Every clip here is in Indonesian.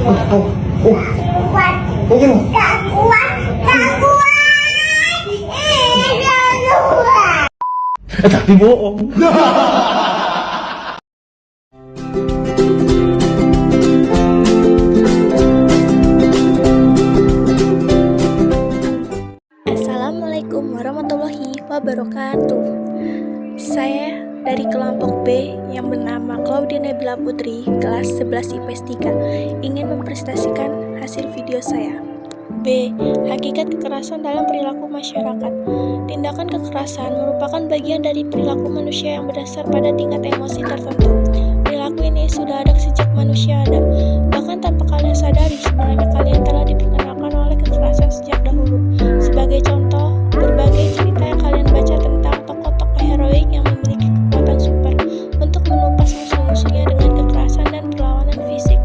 Kuat. Gak kuat. Tapi bohong. Assalamualaikum warahmatullahi wabarakatuh. Saya dari kelompok B yang bernama Claudia Nabila Putri, kelas 11 IPS 3, ingin mempresentasikan hasil video saya. B. Hakikat kekerasan dalam perilaku masyarakat. Tindakan kekerasan merupakan bagian dari perilaku manusia yang berdasar pada tingkat emosi tertentu. Perilaku ini sudah ada sejak manusia ada. Bahkan tanpa kalian sadari, sebenarnya kalian telah diperkenalkan oleh kekerasan sejak dahulu. Sebagai contoh, berbagai cerita yang kalian baca tentang tokoh-tokoh heroik yang memiliki kekuatan super untuk menumpas musuh-musuhnya dengan kekerasan dan perlawanan fisik.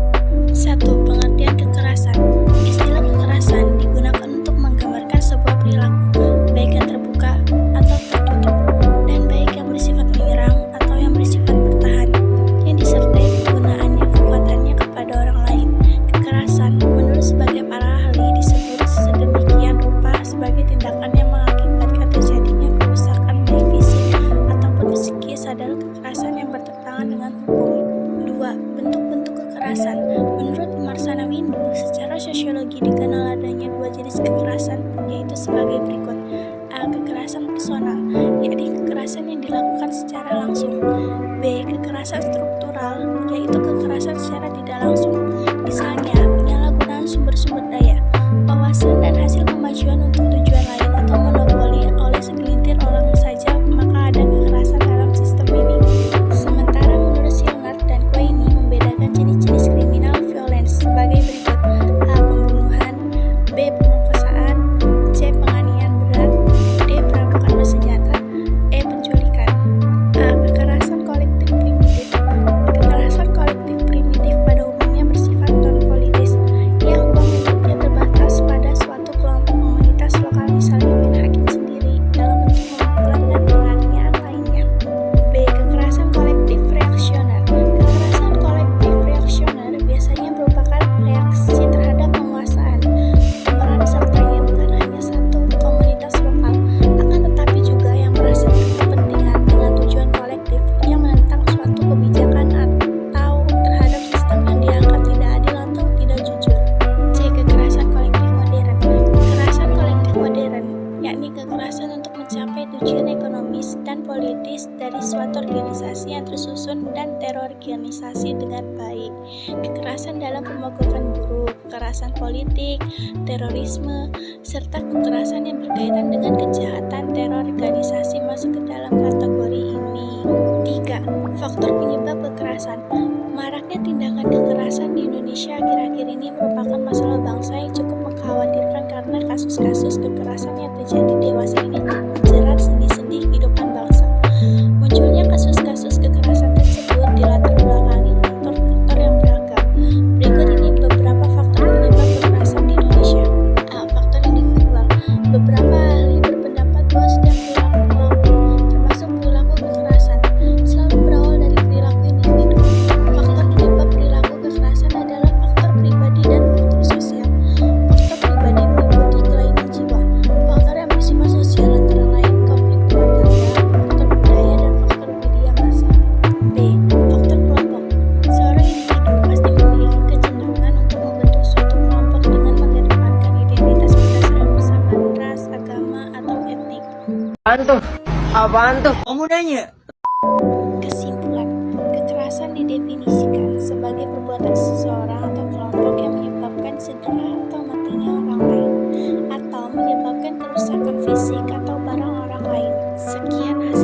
1. Pengertian kekerasan. Istilah kekerasan digunakan untuk menggambarkan sebuah perilaku, baik yang terbuka atau tertutup, dan baik yang bersifat menyerang atau yang bersifat bertahan, yang disertai penggunaannya kekuatannya kepada orang lain. Kekerasan, menurut sebagai para ahli, disebut sedemikian rupa sebagai tindakan yang mengakibatkan terjadinya kerusakan baik fisik ataupun psikis adalah kekerasan yang bertentangan dengan hukum. 2. Bentuk-bentuk kekerasan. Menurut Marsana Windu, secara sosiologi dikenal adanya dua jenis kekerasan, yaitu sebagai berikut. A. Kekerasan personal, yakni kekerasan yang dilakukan secara langsung. B. Kekerasan struktural, yaitu kekerasan secara tidak langsung. Misalnya, penyalahgunaan sumber-sumber daya, wawasan dan hasil kemajuan untuk tujuan lain atau monopoli oleh segelintir orang saja, maka ada kekerasan dalam sistem ini. Sementara menurut Silnat dan Queini membedakan jenis-jenis kriminal violence sebagai berikut. A. Pembunuhan, B. pemerkosaan, C. penganiayaan berat, D. perampokan bersenjata, E. penculikan. A. Kekerasan kolektif primitif. Kekerasan kolektif primitif pada umumnya bersifat non-politis, yang ruang lingkupnya terbatas pada suatu kelompok komunitas lokal, misalnya main hakim sendiri dalam bentuk pemukulan dan penganiayaan lainnya. B. Kekerasan kolektif reaksioner. Kekerasan kolektif reaksioner biasanya merupakan reaksi terhadap penguasaan. Pemeran sertanya bukan hanya satu komunitas lokal, akan tetapi juga yang merasa berkepentingan dengan tujuan kolektif yang menentang suatu kebijakan atau terhadap sistem yang dianggap tidak adil atau tidak jujur. C. Kekerasan kolektif modern. Kekerasan kolektif modern, yakni kekerasan untuk mencapai tujuan ekonomis dan politis dari suatu organisasi yang tersusun dan terorganisasi dengan baik. Kekerasan dalam pemogokan buruh, kekerasan politik, terorisme, serta kekerasan yang berkaitan dengan kejahatan terorganisasi masuk ke dalam kategori ini. 3. Faktor penyebab kekerasan. Maraknya tindakan kekerasan di Indonesia akhir-akhir ini merupakan masalah bangsa yang cukup mengkhawatirkan karena kasus-kasus kekerasan yang terjadi dewasa ini menjerat sendi-sendi kehidupan bangsa. Munculnya kasus-kasus kekerasan tersebut dilatar belakangi faktor-faktor yang beragam. Berikut ini beberapa faktor penyebab kekerasan di Indonesia. A. Faktor individual. Beberapa ahli berpendapat bahwa setiap perilaku kelompok, termasuk perilaku kekerasan, selalu berawal dari perilaku individu. Faktor penyebab perilaku kekerasan adalah faktor pribadi dan faktor sosial. Faktor pribadi meliputi kelainan jiwa. Faktor yang bersifat sosial antara lain konflik rumah tangga, faktor budaya, dan faktor media massa. B. Faktor kelompok. Seorang individu pasti memiliki kecenderungan untuk membentuk suatu kelompok dengan mengedepankan identitas berdasarkan persamaan ras, agama, atau etnik. Apaan tuh? Kamu nanya? Kesimpulan, kekerasan didefinisikan sebagai perbuatan seseorang atau kelompok yang menyebabkan cedera atau matinya orang lain, atau menyebabkan kerusakan fisik atau barang orang lain. Sekian hasil